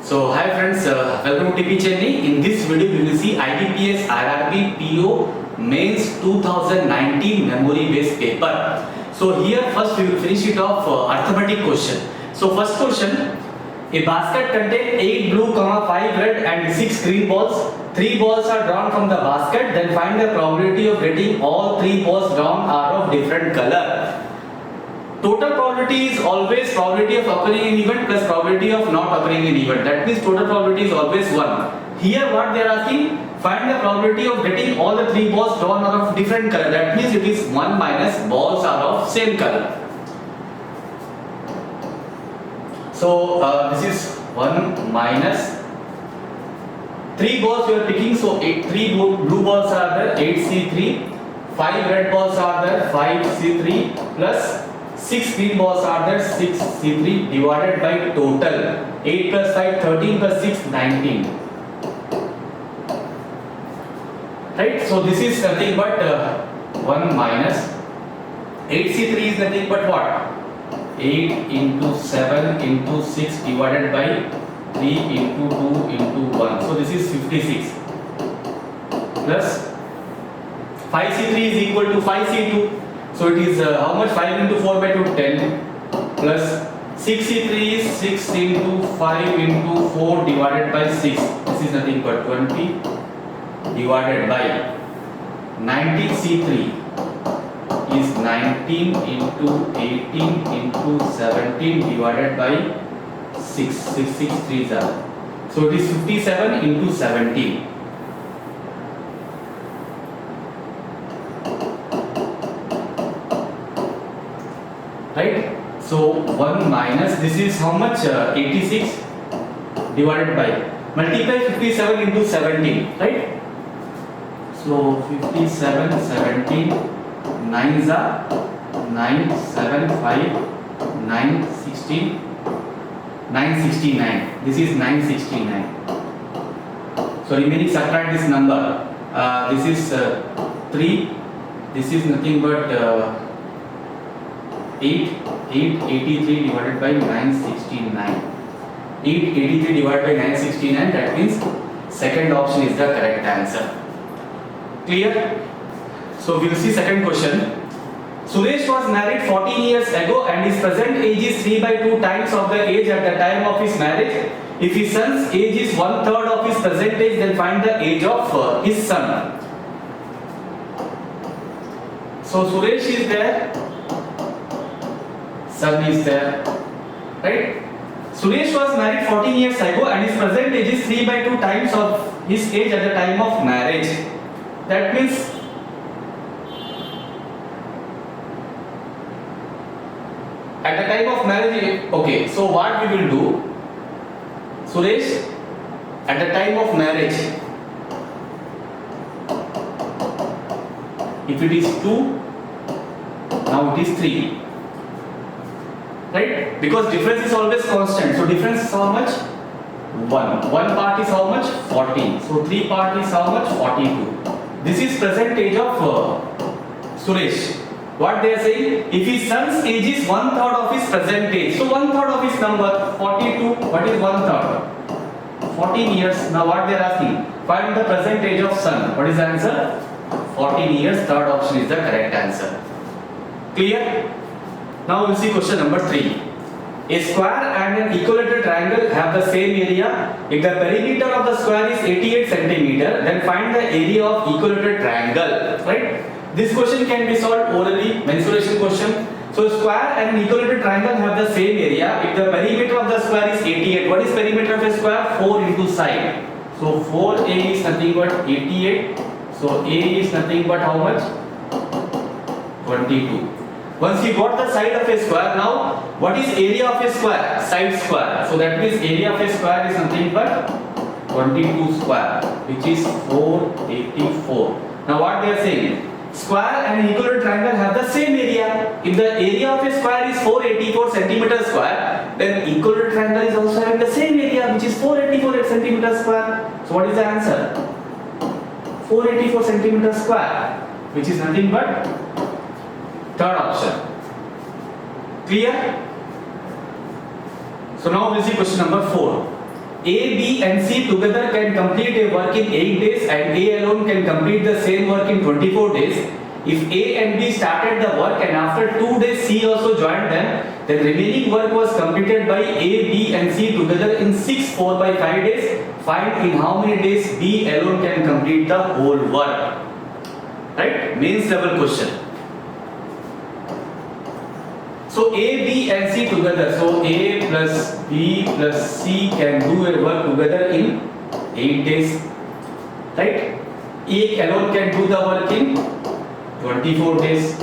So hi friends, welcome to TP Chennai. In this video we will see IBPS RRB PO Mains 2019 memory based paper. So here first we will finish it off arithmetic question. So first question, a basket contains 8 blue, 5 red and 6 green balls. 3 balls are drawn from the basket, then find the probability of getting all 3 balls drawn are of different color. Total probability is always probability of occurring in event plus probability of not occurring in event. That means total probability is always 1. Here what they are asking, find the probability of getting all the 3 balls drawn are of different color. That means it is 1 minus balls are of same color. So this is 1 minus 3 balls we are picking. So 3 blue balls are there, 8C3. 5 red balls are there, 5C3 plus 6 green balls are there, 6C3 divided by total 8 plus 5 13 plus 6 19. Right, so this is nothing but 1 minus 8C3 is nothing but what, 8 into 7 into 6 divided by 3 into 2 into 1. So this is 56 plus 5C3 is equal to 5C2. So it is how much, 5 into 4 by 2, 10 plus 6C3 is 6 into 5 into 4 divided by 6. This is nothing but 20 divided by 19C3 is 19 into 18 into 17 divided by 6. 6 3s are. So it is 57 into 17. Right, so 1 minus this is how much, 86 divided by, multiply 57 into 17, right? So 57 17 9s are 9 7 5 9 16 969. This is 969. So remaining subtract this number. This is 3. This is nothing but 883 divided by 969. 883 divided by 969, that means second option is the correct answer. Clear? So we will see second question. Suresh was married 14 years ago and his present age is 3 by 2 times of the age at the time of his marriage. If his son's age is 1/3 of his present age, then find the age of his son. So Suresh is there, son is there, right? Suresh was married 14 years ago and his present age is 3 by 2 times of his age at the time of marriage. That means at the time of marriage, okay, so what we will do, Suresh at the time of marriage, if it is 2, now it is 3. Right? Because difference is always constant. So difference is how much? 1. 1 part is how much? 14. So 3 part is how much? 42. This is present age of Suresh. What they are saying? If his son's age is 1/3 of his present age. So 1/3 of his number, 42. What is 1/3? 14 years. Now what they are asking? Find the present age of son. What is the answer? 14 years. Third option is the correct answer. Clear? Now we will see question number 3. A square and an equilateral triangle have the same area. If the perimeter of the square is 88 centimeter, then find the area of equilateral triangle. Right? This question can be solved orally, mensuration question. So square and equilateral triangle have the same area. If the perimeter of the square is 88, what is perimeter of a square? 4 into side. So 4a is nothing but 88. So a is nothing but how much? 22. Once you got the side of a square, now what is area of a square? Side square. So that means area of a square is nothing but 22 square, which is 484. Now what they are saying? Square and equilateral triangle have the same area. If the area of a square is 484 centimeter square, then equilateral triangle is also having the same area, which is 484 centimeter square. So what is the answer? 484 centimeter square, which is nothing but third option. Clear? So now we'll see question number 4. A, B and C together can complete a work in 8 days and A alone can complete the same work in 24 days. If A and B started the work and after 2 days C also joined them, the remaining work was completed by A, B and C together in 6 4 by 5 days. Find in how many days B alone can complete the whole work. Right? Mains level question. So A, B and C together. So A plus B plus C can do a work together in 8 days. Right? A alone can do the work in 24 days.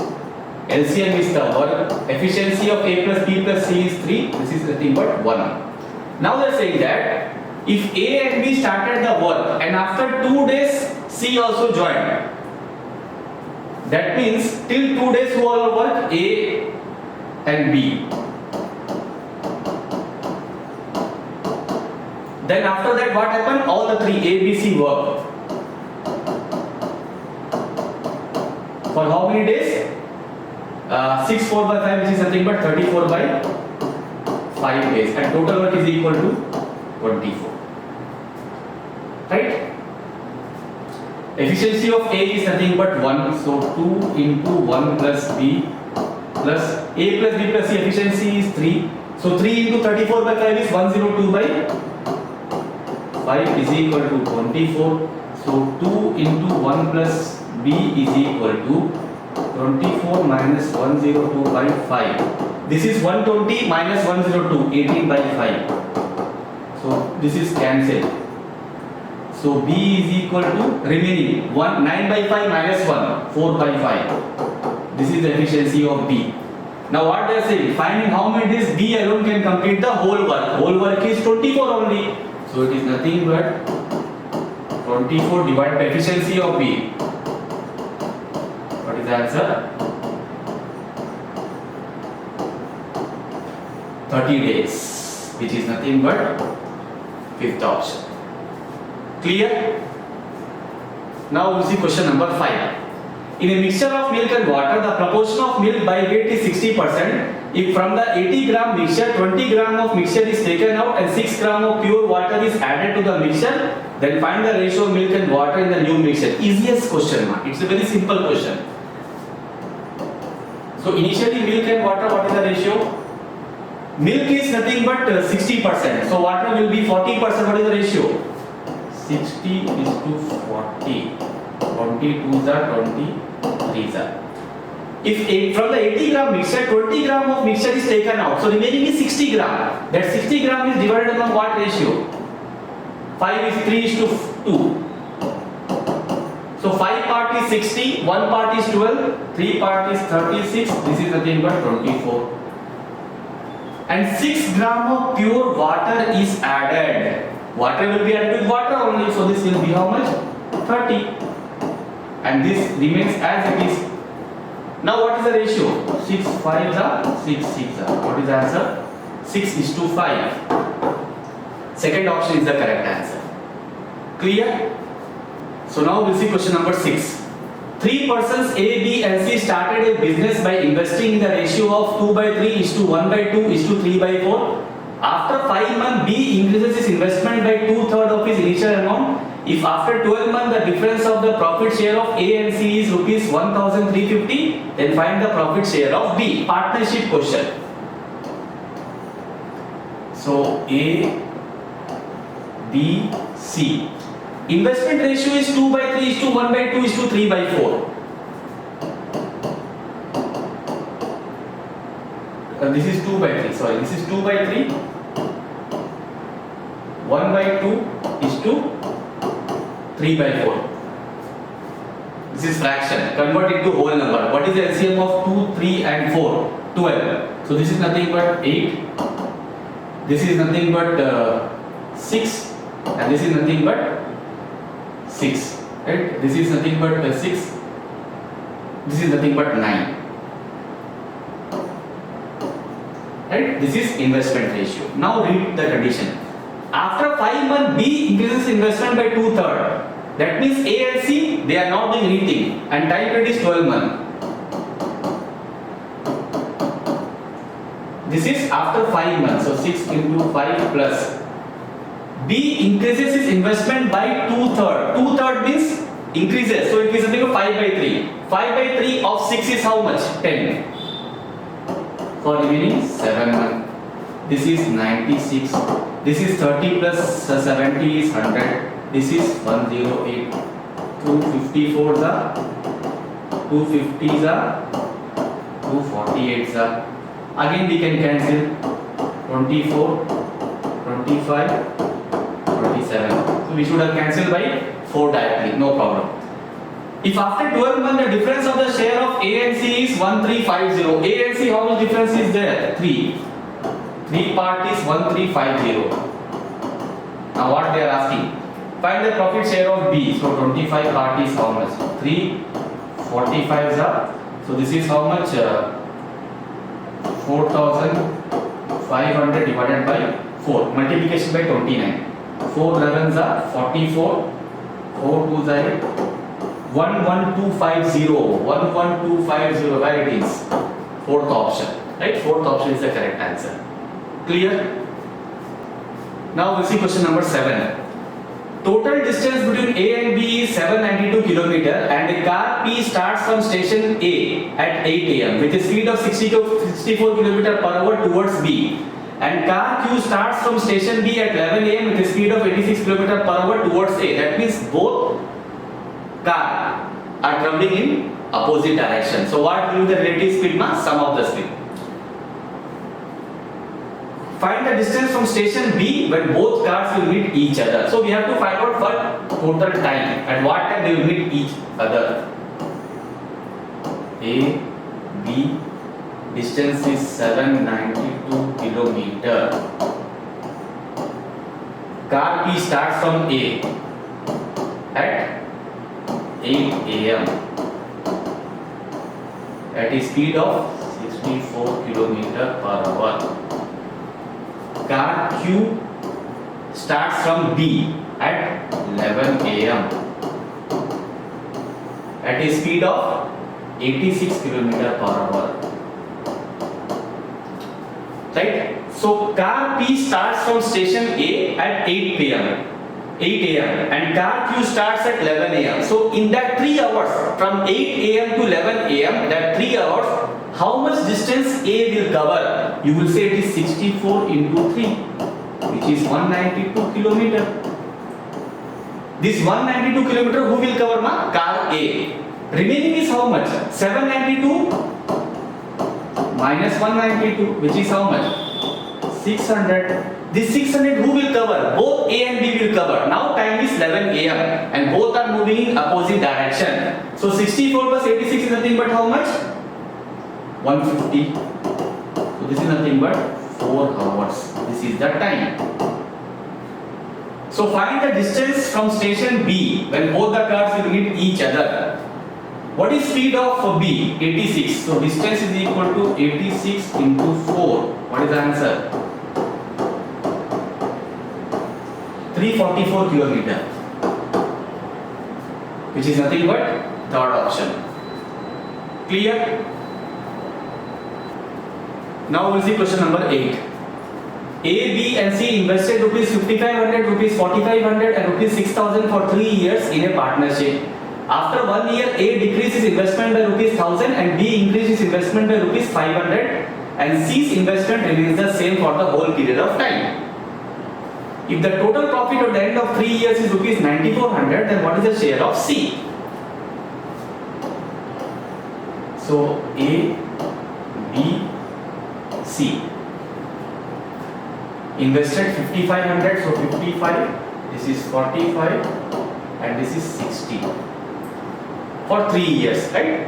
LCM is the work. Efficiency of A plus B plus C is 3. This is nothing but 1. Now they are saying that if A and B started the work and after 2 days C also joined. That means till 2 days who all work? A and B. Then after that what happened? All the three A, B, C work. For how many days? 6 4 by 5 which is nothing but 34 by 5 days and total work is equal to 24. Right? Efficiency of A is nothing but 1. So 2 into 1 plus B plus A plus B plus C efficiency is 3. So 3 into 34 by 5 is 102 by 5 is equal to 24. So 2 into 1 plus B is equal to 24 minus 102 by 5. This is 120 minus 102, 18 by 5. So this is cancelled. So B is equal to remaining 9 by 5 minus 1, 4 by 5. This is the efficiency of B. Now what they are saying, finding how many days B alone can complete the whole work. Whole work is 24 only. So it is nothing but 24 divided by efficiency of B. What is the answer? 30 days, which is nothing but fifth option. Clear? Now we'll see question number 5. In a mixture of milk and water, the proportion of milk by weight is 60%. If from the 80 gram mixture, 20 gram of mixture is taken out and 6 gram of pure water is added to the mixture, then find the ratio of milk and water in the new mixture. Easiest question. It's a very simple question. So initially milk and water, what is the ratio? Milk is nothing but 60%. So water will be 40%. What is the ratio? 60 is to 40. 22s are 23s are. If from the 80 gram mixture, 20 gram of mixture is taken out. So remaining is 60 gram. That 60 gram is divided among what ratio? 5 is 3 is to 2. So 5 part is 60, 1 part is 12, 3 part is 36. This is nothing but 24. And 6 gram of pure water is added. Water will be added with water only. So this will be how much? 30. And this remains as it is. Now what is the ratio? 6 5s are 6 6 are. What is the answer? 6 is to 5. Second option is the correct answer. Clear? So now we'll see question number 6. 3 persons A, B and C started a business by investing in the ratio of 2 by 3 is to 1 by 2 is to 3 by 4. After 5 months, B increases his investment by 2/3 of his initial amount. If after 12 months the difference of the profit share of A and C is rupees 1,350, then find the profit share of B. Partnership question. So A, B, C. Investment ratio is 2 by 3 is to 1 by 2 is to 3 by 4. This is 2 by 3. Sorry, this is 2 by 3. 1 by 2 is to 3 by 4. This is fraction. Convert it to whole number. What is the LCM of 2, 3 and 4? 12. So this is nothing but 8. This is nothing but 6. And this is nothing but 6. Right? This is nothing but 6. This is nothing but 9. Right? This is investment ratio. Now read the condition. After 5 months, B increases investment by 2/3. That means A and C, they are not doing anything, and time period is 12 months. This is after 5 months. So 6 into 5 plus B increases his investment by 2/3. 2/3 means increases. So it is something of 5/3. 5/3 of 6 is how much? 10. For remaining 7 months. This is 96. This is 30 plus 70 is 100. This is 108. 254 is 250 is 248 is. Again we can cancel 24, 25, 27. So we should have cancelled by 4 directly, no problem. If after 12 months the difference of the share of A and C is 1350, A and C how much difference is there? 3. 3 part is 1350. Now what they are asking? Find the profit share of B. So 25 part is how much? 3. 45 is up. So this is how much? 4,500 divided by 4. Multiplication by 29. 4 11s are 44. 4 2s are 11250. 11250. Where it is? Fourth option. Right? Fourth option is the correct answer. Clear? Now we'll see question number 7. Total distance between A and B is 792 km and the car P starts from station A at 8 am with a speed of 64 km per hour towards B, and car Q starts from station B at 11 am with a speed of 86 km per hour towards A. That means both cars are traveling in opposite direction. So what will be the relative speed? Sum of the speed. Find the distance from station B when both cars will meet each other. So we have to find out what total time, at what time they will meet each other. A, B, distance is 792 km. Car P starts from A at 8 am at a speed of 64 km per hour. Car Q starts from B at 11 am at a speed of 86 km per hour. Right? So car P starts from station A at 8 am and car Q starts at 11 am. So in that 3 hours from 8 am to 11 am, that 3 hours, how much distance A will cover? You will say it is 64 into 3, which is 192 km. This 192 km who will cover? Car A. Remaining is how much? 792 minus 192, which is how much? 600. This 600 who will cover? Both A and B will cover. Now time is 11 am and both are moving in opposite direction. So 64 plus 86 is nothing but how much? 150. So this is nothing but 4 hours. This is the time. So find the distance from station B when both the cars will meet each other. What is speed of B? 86. So distance is equal to 86 into 4. What is the answer? 344 km, which is nothing but third option. Clear? Now we'll see question number 8. A, B and C invested rupees 5500, rupees 4500 and rupees 6000 for 3 years in a partnership. After 1 year, A decreases investment by rupees 1000 and B increases investment by rupees 500 and C's investment remains the same for the whole period of time. If the total profit at the end of 3 years is rupees 9400, then what is the share of C? So A, B, C. Invested 5500, so 55, this is 45 and this is 60 for 3 years, right?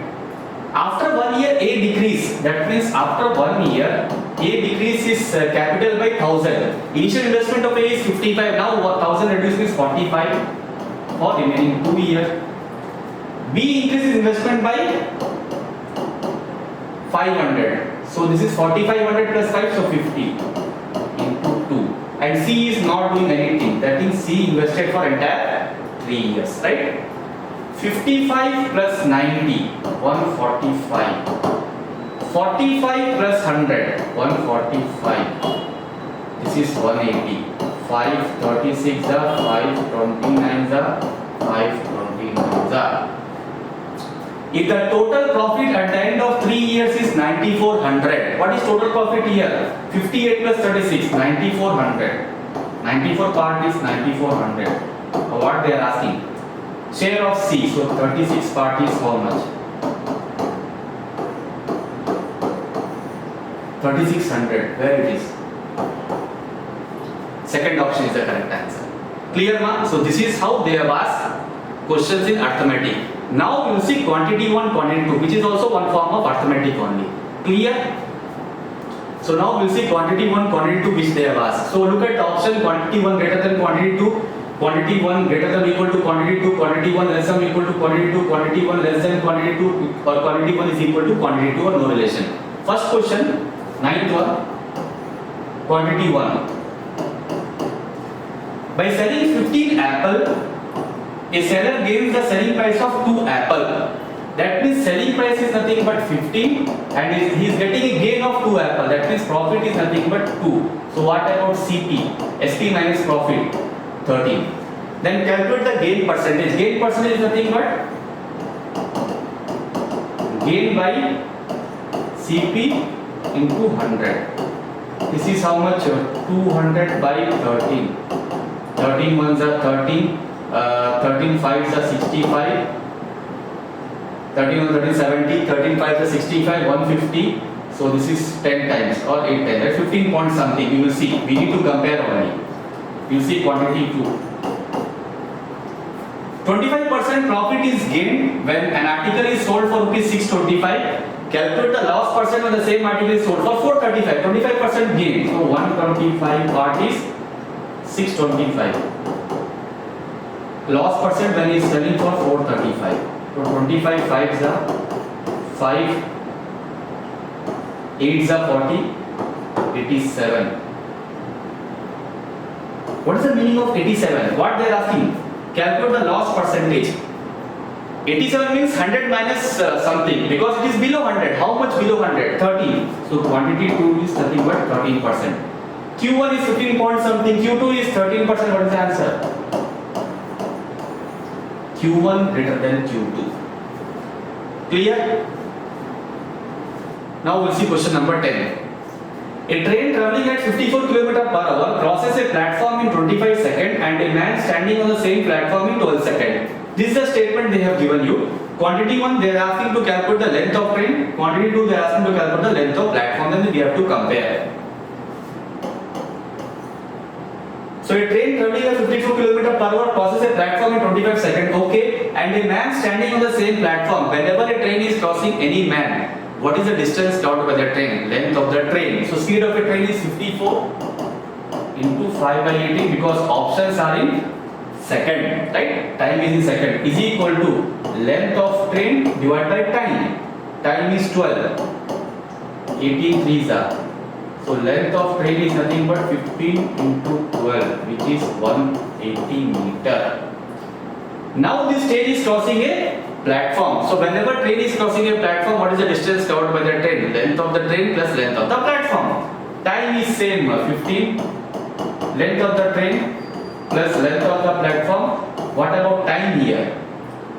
After 1 year A decrease, that means after 1 year A decreases capital by 1000. Initial investment of A is 55, now 1000 reduced is 45 for remaining 2 years. B increases investment by 500. So this is 4500 plus 5, so 50 into 2. And C is not doing anything. That means C invested for entire 3 years, right? 55 plus 90, 145. 45 plus 100, 145. This is 180. 536 the 529 the 529 the. If the total profit at the end of 3 years is 9400, what is total profit here? 58 plus 36, 9400. 94 part is 9400. What they are asking? Share of C. So 36 part is how much? 3600. Where it is? Second option is the correct answer. Clear, ma? So this is how they have asked questions in arithmetic. Now we will see quantity 1, quantity 2, which is also one form of arithmetic only. Clear? So now we will see quantity 1, quantity 2, which they have asked. So look at the option quantity 1 greater than quantity 2, quantity 1 greater than or equal to quantity 2, quantity 1 less than or equal to quantity 2, quantity 1 less than quantity 2, or quantity 1 is equal to quantity 2 or no relation. First question, 9th one, quantity 1. By selling 15 apple, a seller gains the selling price of 2 apple. That means selling price is nothing but 15 and he is getting a gain of 2 apple. That means profit is nothing but 2. So what about CP? SP minus profit 13. Then calculate the gain percentage. Gain percentage is nothing but gain by CP into 100. This is how much? 200 by 13. 13 ones are 13. 13 5s are 65. 13 1 13 70. 13 5s are 65. 150. So this is 10 times or 8 times. Right? 15 point something. You will see. We need to compare only. You see quantity 2. 25% profit is gained when an article is sold for rupees 625. Calculate the loss percent when the same article is sold for 435. 25% gain. So 125 part is 625. Loss percent when he is selling for 435. So 25 5s are 5, 8s are 40, 87. What is the meaning of 87? What they are asking? Calculate the loss percentage. 87 means 100 minus something because it is below 100. How much below 100? 13. So quantity 2 is nothing but 13%. Q1 is 15 point something. Q2 is 13%. What is the answer? Q1 greater than Q2. Clear? Now we'll see question number 10. A train traveling at 54 km per hour crosses a platform in 25 seconds and a man standing on the same platform in 12 seconds. This is the statement they have given you. Quantity 1 they are asking to calculate the length of train. Quantity 2 they are asking to calculate the length of platform. Then we have to compare. So a train traveling at 54 km per hour crosses a platform in 25 seconds. Okay. And a man standing on the same platform. Whenever a train is crossing any man, what is the distance covered by the train? Length of the train. So speed of a train is 54 into 5 by 18 because options are in second, right? Time is in second is equal to length of train divided by time. Time is 12. 18 3s are. So length of train is nothing but 15 into 12, which is 180 meter. Now this train is crossing a platform. So whenever train is crossing a platform, what is the distance covered by the train? Length of the train plus length of the platform. Time is same, 15. Length of the train plus length of the platform. What about time here?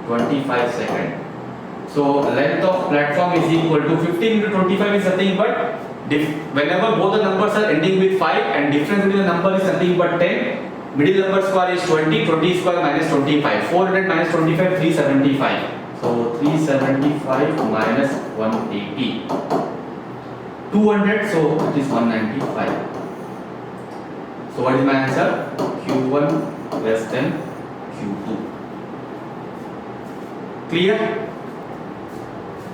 25 seconds. So length of platform is equal to 15 into 25 is nothing but whenever both the numbers are ending with 5 and difference between the number is nothing but 10. Middle number square is 20. 20 square minus 25. 400 minus 25 375. So 375 minus 180. 200 so it is 195. So what is my answer? Q1 less than Q2. Clear?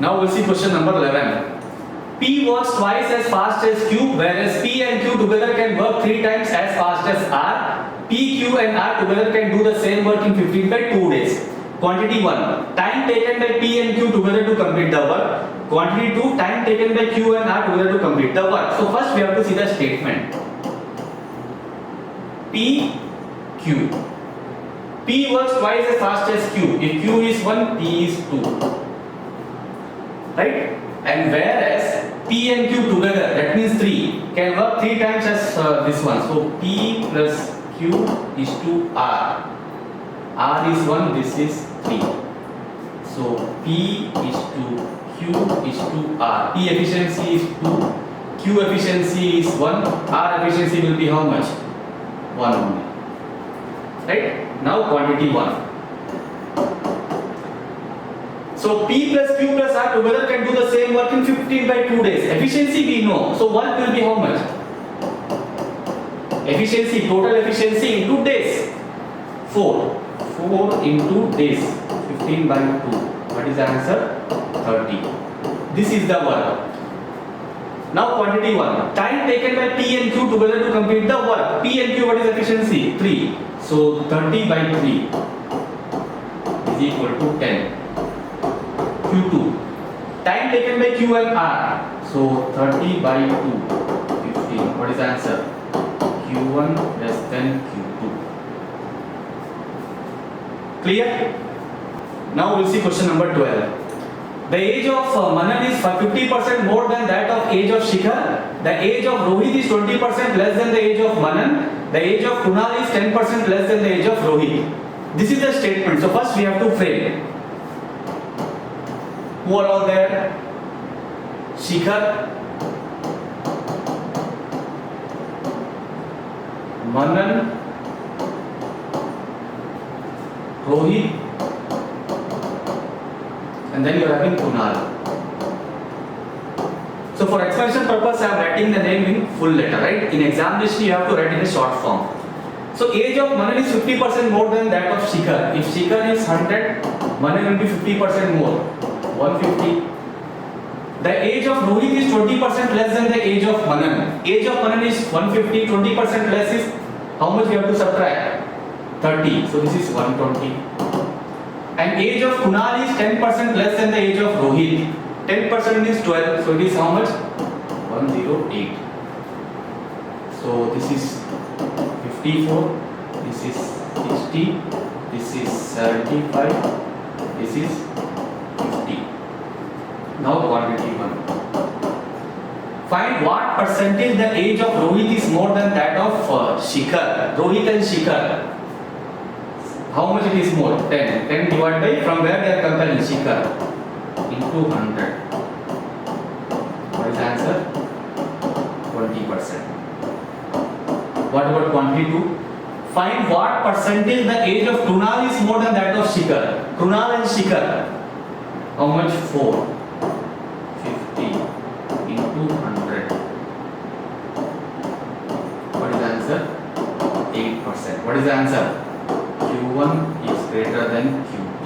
Now we'll see question number 11. P works twice as fast as Q, whereas P and Q together can work 3 times as fast as R. P, Q and R together can do the same work in 15 by 2 days. Quantity 1. Time taken by P and Q together to complete the work. Quantity 2. Time taken by Q and R together to complete the work. So first we have to see the statement. P, Q. P works twice as fast as Q. If Q is 1, P is 2. Right? And whereas P and Q together, that means 3, can work 3 times as this one. So P plus Q Q is to R. R is 1, this is 3. So P is to Q is to R. P efficiency is 2, Q efficiency is 1, R efficiency will be how much? 1 only. Right? Now quantity 1. So P plus Q plus R together can do the same work in 15 by 2 days. Efficiency we know. So work will be how much? Efficiency, total efficiency into days. 4. 4 into days. 15 by 2. What is the answer? 30. This is the work. Now quantity 1. Time taken by P and Q together to complete the work. P and Q, what is efficiency? 3. So 30 by 3 is equal to 10. Q2. Time taken by Q and R. So 30 by 2, 15. What is the answer? Q1 less than Q2. Clear? Now we'll see question number 12. The age of Manan is 50% more than that of age of Shikhar. The age of Rohit is 20% less than the age of Manan. The age of Kunal is 10% less than the age of Rohit. This is the statement. So first we have to frame. Who are all there? Shikhar, Manan, Rohit, and then you are having Kunal. So for explanation purpose, I am writing the name in full letter, right? In examination, you have to write in a short form. So age of Manan is 50% more than that of Shikhar. If Shikhar is 100, Manan will be 50% more, 150. The age of Rohit is 20% less than the age of Manan. Age of Manan is 150, 20% less is how much we have to subtract? 30. So this is 120. And age of Kunal is 10% less than the age of Rohit. 10% is 12. So it is how much? 108. So this is 54. This is 60. This is 75. This is 50. Now quantity 1. Find what percentage the age of Rohit is more than that of Shikhar. Rohit and Shikhar. How much it is more? 10. 10 divided by from where they are comparing Shikhar into 100. What is the answer? 20%. What about quantity 2? Find what percentage the age of Kunal is more than that of Shikhar. Kunal and Shikhar. How much? 4. 50 into 100. What is the answer? 8%. What is the answer? Q1 is greater than Q2.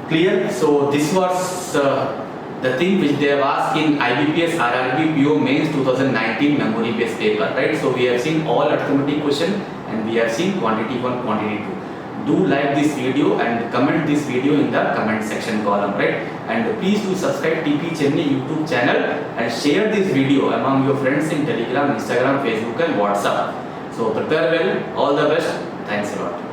Clear? So this was the thing which they have asked in IBPS RRB PO Mains 2019 memory based paper, right? So we have seen all arithmetic question and we have seen quantity 1, quantity 2. Do like this video and comment this video in the comment section column, right? And please do subscribe TP Chennai YouTube channel and share this video among your friends in Telegram, Instagram, Facebook and WhatsApp. So prepare well. All the best. Thanks a lot.